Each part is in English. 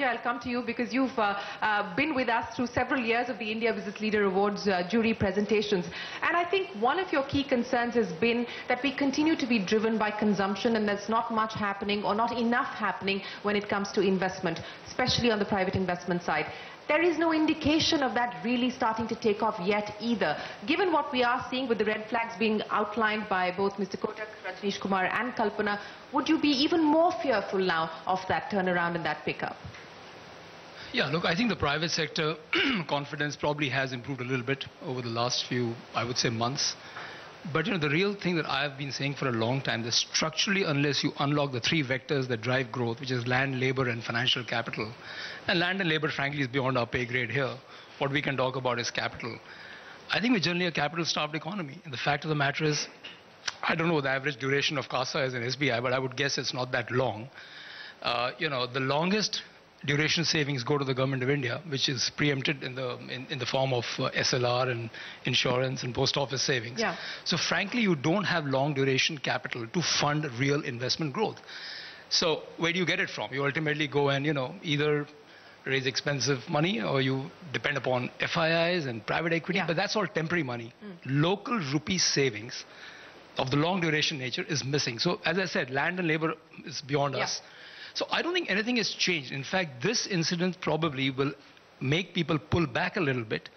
Sanjay, I'll come to you because you've been with us through several years of the India Business Leader Awards jury presentations. And I think one of your key concerns has been that we continue to be driven by consumption and there's not much happening or not enough happening when it comes to investment, especially on the private investment side. There is no indication of that really starting to take off yet either. Given what we are seeing with the red flags being outlined by both Mr. Kotak, Rajneesh Kumar and Kalpana, would you be even more fearful now of that turnaround and that pickup? Yeah, look, I think the private sector confidence probably has improved a little bit over the last few, I would say, months. But, the real thing that I have been saying for a long time, that structurally, unless you unlock the three vectors that drive growth, which is land, labor, and financial capital, and land and labor, frankly, is beyond our pay grade here. What we can talk about is capital. I think we're generally a capital-starved economy. And the fact of the matter is, I don't know what the average duration of CASA is in SBI, but I would guess it's not that long. The longest duration savings go to the government of India, which is preempted in the form of SLR and insurance and post office savings. Yeah. So frankly, you don't have long duration capital to fund real investment growth. So where do you get it from? You ultimately go and, either raise expensive money or you depend upon FIIs and private equity, but that's all temporary money. Local rupee savings of the long duration nature is missing. So as I said, land and labor is beyond us. So I don't think anything has changed. In fact, this incident probably will make people pull back a little bit,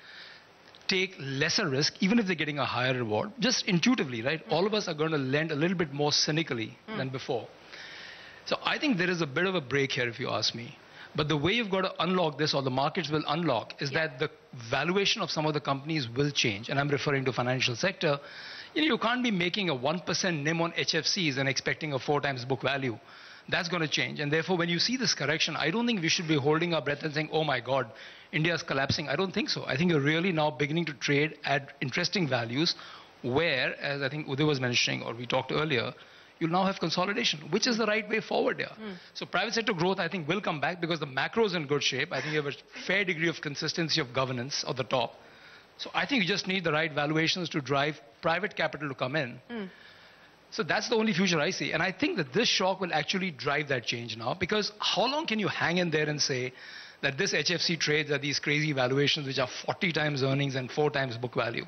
take lesser risk, even if they're getting a higher reward. Just intuitively, right? All of us are going to lend a little bit more cynically than before. So I think there is a bit of a break here, if you ask me. But the way you've got to unlock this, or the markets will unlock, is that the valuation of some of the companies will change. And I'm referring to financial sector. You can't be making a 1% NIM on HFCs and expecting a 4 times book value. That's going to change. And therefore, when you see this correction, I don't think we should be holding our breath and saying, oh my God, India is collapsing. I don't think so. I think you're really now beginning to trade at interesting values where, as I think Uday was mentioning, or we talked earlier, you'll now have consolidation, which is the right way forward here. So private sector growth, I think, will come back because the macro is in good shape. I think you have a fair degree of consistency of governance at the top. So I think you just need the right valuations to drive private capital to come in. So that's the only future I see. And I think that this shock will actually drive that change now, because how long can you hang in there and say that this HFC trades at these crazy valuations which are 40 times earnings and 4 times book value?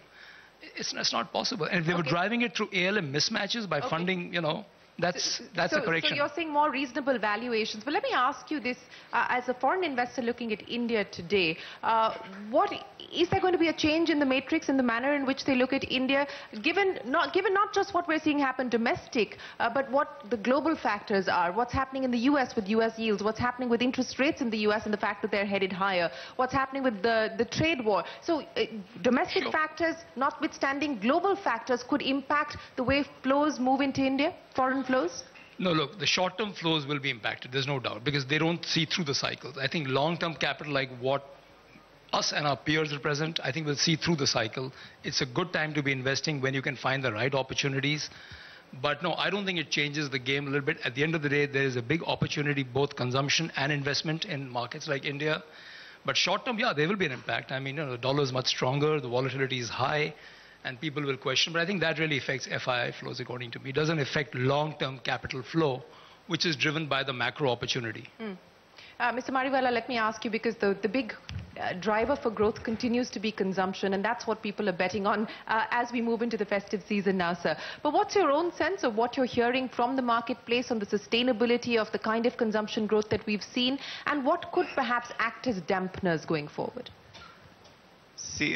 It's not possible. And if they were driving it through ALM mismatches by funding, that's a correction. So you're saying more reasonable valuations. But let me ask you this, as a foreign investor looking at India today, is there going to be a change in the matrix, in the manner in which they look at India, given not just what we're seeing happen domestic, but what the global factors are, what's happening in the US with US yields, what's happening with interest rates in the US and the fact that they're headed higher, what's happening with the trade war. So domestic factors, notwithstanding, global factors could impact the way flows move into India, foreign flows? No, look, the short-term flows will be impacted, there's no doubt, because they don't see through the cycles. I think long-term capital, like what us and our peers represent, I think will see through the cycle. It's a good time to be investing when you can find the right opportunities. But no, I don't think it changes the game a little bit. At the end of the day, there is a big opportunity, both consumption and investment in markets like India. But short-term, there will be an impact. I mean, the dollar is much stronger, the volatility is high, and people will question. But I think that really affects FII flows, according to me. It doesn't affect long-term capital flow, which is driven by the macro opportunity. Mr. Mariwala, let me ask you, because the big driver for growth continues to be consumption, and that's what people are betting on as we move into the festive season now, sir. But what's your own sense of what you're hearing from the marketplace on the sustainability of the kind of consumption growth that we've seen, and what could perhaps act as dampeners going forward? See,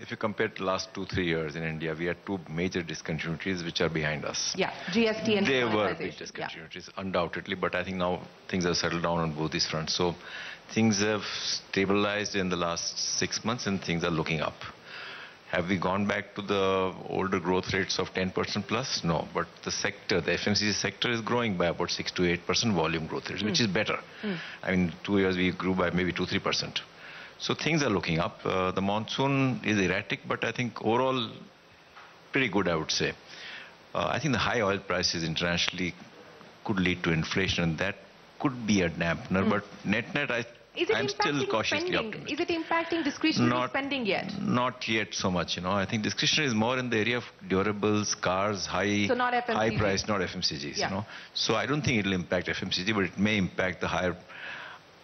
if you compare the last 2-3 years in India, we had 2 major discontinuities which are behind us. Yeah, GST and they were big discontinuities, undoubtedly, but I think now things have settled down on both these fronts. So things have stabilized in the last 6 months and things are looking up. Have we gone back to the older growth rates of 10% plus? No, but the sector, the FMCG sector is growing by about 6 to 8% volume growth rates, which is better. I mean, 2 years we grew by maybe 2-3%. So things are looking up. The monsoon is erratic, but I think overall pretty good, I would say. I think the high oil prices internationally could lead to inflation, and that could be a dampener. But net-net, I'm still cautiously optimistic. Is it impacting discretionary spending yet? Not yet so much. I think discretionary is more in the area of durables, cars, high price, not FMCGs. So I don't think it will impact FMCG, but it may impact the higher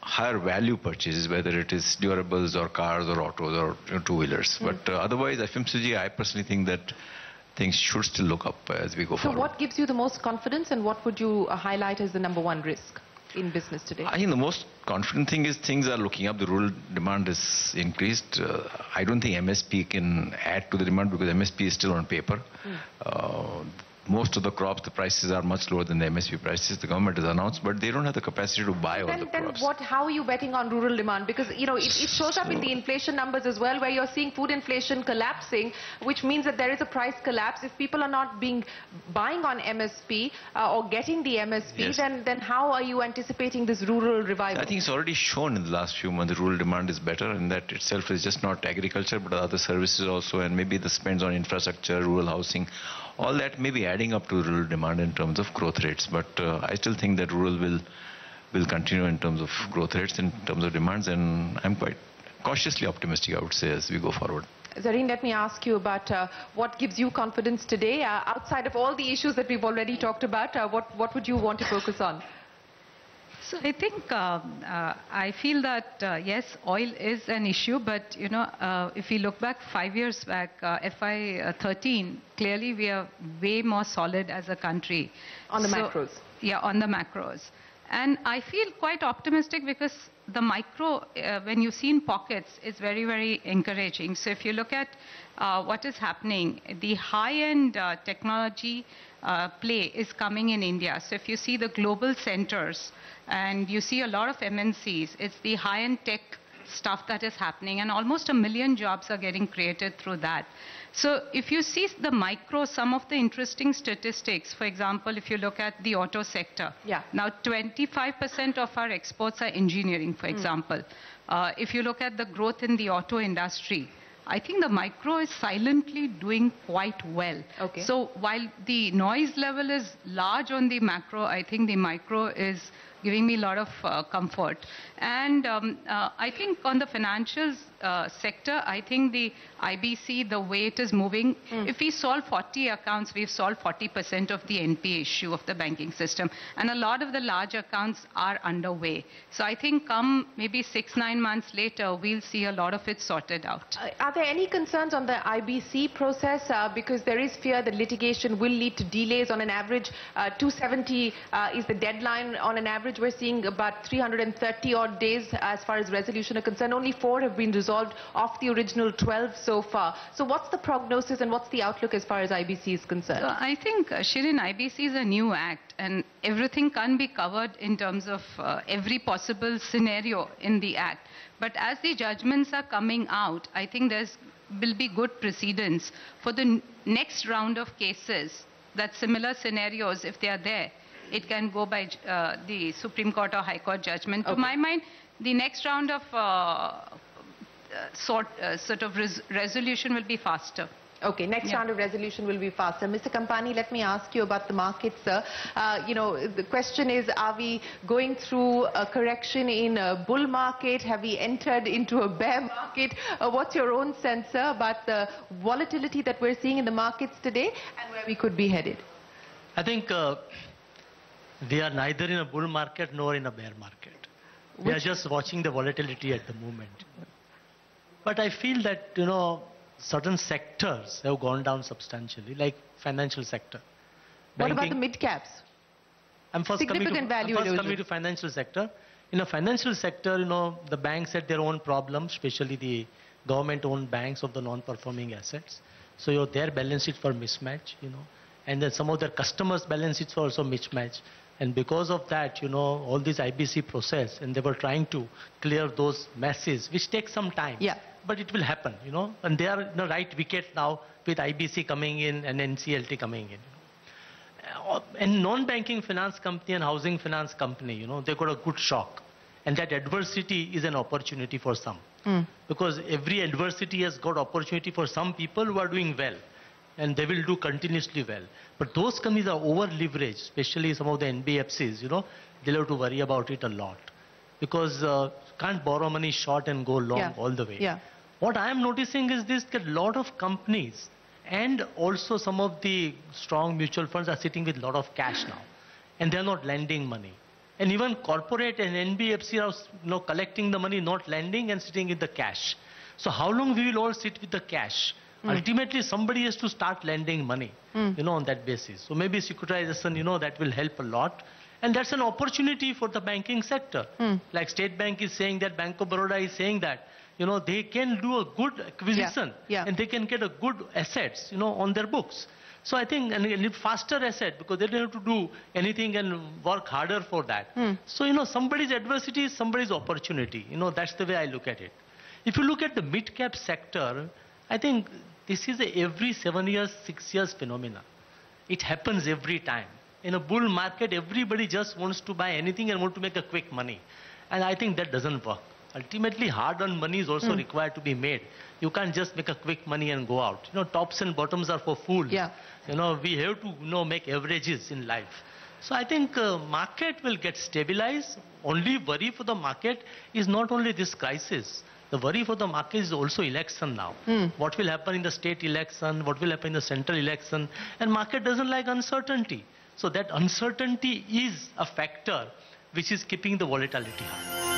higher value purchases, whether it is durables or cars or autos or two-wheelers. But otherwise, FMCG, I personally think that things should still look up as we go forward. So what gives you the most confidence, and what would you highlight as the number one risk in business today? I think the most confident thing is things are looking up. The rural demand is increased. I don't think MSP can add to the demand because MSP is still on paper. Most of the crops, the prices are much lower than the MSP prices the government has announced, but they don't have the capacity to buy all the crops. How are you betting on rural demand? Because, you know, it shows up in the inflation numbers as well, where you're seeing food inflation collapsing, which means that there is a price collapse. If people are not buying on MSP or getting the MSP, then how are you anticipating this rural revival? I think it's already shown in the last few months the rural demand is better, and that itself is just not agriculture, but other services also, and maybe the spends on infrastructure, rural housing. All that may be adding up to rural demand in terms of growth rates, but I still think that rural will continue in terms of growth rates, in terms of demands, and I'm quite cautiously optimistic, I would say, as we go forward. Zareen, let me ask you about what gives you confidence today, outside of all the issues that we've already talked about. What would you want to focus on? So I think I feel that yes, oil is an issue, but you know, if we look back 5 years back, FY13, clearly we are way more solid as a country. On the macros. Yeah, on the macros. And I feel quite optimistic because the micro, when you see in pockets, is very, very encouraging. So if you look at what is happening, the high-end technology play is coming in India. So if you see the global centers and you see a lot of MNCs, it's the high-end tech stuff that is happening, and almost 1 million jobs are getting created through that. So if you see the micro, some of the interesting statistics, for example, if you look at the auto sector, now 25% of our exports are engineering, for example. If you look at the growth in the auto industry, I think the micro is silently doing quite well. Okay. So while the noise level is large on the macro, I think the micro is giving me a lot of comfort. And I think on the financials sector, I think the IBC, the way it is moving, if we solve 40 accounts, we've solved 40% of the NPA issue of the banking system. And a lot of the large accounts are underway. So I think come maybe 6-9 months later, we'll see a lot of it sorted out. Are there any concerns on the IBC process? Because there is fear that litigation will lead to delays. On an average, 270 is the deadline. On an average, we're seeing about 330 odd days as far as resolution are concerned. Only 4 have been resolved of the original 12 so far. So what's the prognosis and what's the outlook as far as IBC is concerned? So I think, Shirin, IBC is a new act and everything can be covered in terms of every possible scenario in the act. But as the judgments are coming out, I think will be good precedents for the next round of cases, that similar scenarios, if they are there, it can go by the Supreme Court or High Court judgment. Okay. To my mind, the next round of sort of resolution will be faster. Okay, next round of resolution will be faster. Mr. Kampani, let me ask you about the markets, sir. You know, the question is, are we going through a correction in a bull market? Have we entered into a bear market? What's your own sense, sir, about the volatility that we're seeing in the markets today and where we could be headed? I think we are neither in a bull market nor in a bear market. We are just watching the volatility at the moment. But I feel that, you know, certain sectors have gone down substantially, like financial sector. Banking. What about the mid-caps? I'm first coming to financial sector. In a financial sector, you know, the banks had their own problems, especially the government-owned banks of the non-performing assets. So their balance sheets were mismatched, you know. And then some of their customers' balance sheets were also mismatched. And because of that, you know, all this IBC process, and they were trying to clear those messes, which takes some time. Yeah. But it will happen, you know. And they are in the right wicket now with IBC coming in and NCLT coming in. And non-banking finance company and housing finance company, you know, they got a good shock. And that adversity is an opportunity for some. Because every adversity has got opportunity for some people who are doing well. And they will do continuously well. But those companies are over-leveraged, especially some of the NBFCs, you know, they'll have to worry about it a lot. Because can't borrow money short and go long all the way. Yeah. What I am noticing is this, that a lot of companies and also some of the strong mutual funds are sitting with a lot of cash now. And they're not lending money. And even corporate and NBFC are, collecting the money, not lending, and sitting with the cash. So how long we will all sit with the cash? Ultimately, somebody has to start lending money, on that basis. So maybe securitization, that will help a lot. And that's an opportunity for the banking sector. Like State Bank is saying that, Bank of Baroda is saying that, they can do a good acquisition and they can get a good assets, on their books. So I think, and a faster asset, because they don't have to do anything and work harder for that. So, somebody's adversity is somebody's opportunity. That's the way I look at it. If you look at the mid-cap sector, I think this is a every 7 years, 6 years phenomena. It happens every time. In a bull market, everybody just wants to buy anything and want to make a quick money. And I think that doesn't work. Ultimately, hard-earned money is also required to be made. You can't just make a quick money and go out. Tops and bottoms are for fools. We have to, make averages in life. So I think market will get stabilized. Only worry for the market is not only this crisis. The worry for the market is also election now. What will happen in the state election? What will happen in the central election? And market doesn't like uncertainty. So that uncertainty is a factor which is keeping the volatility high.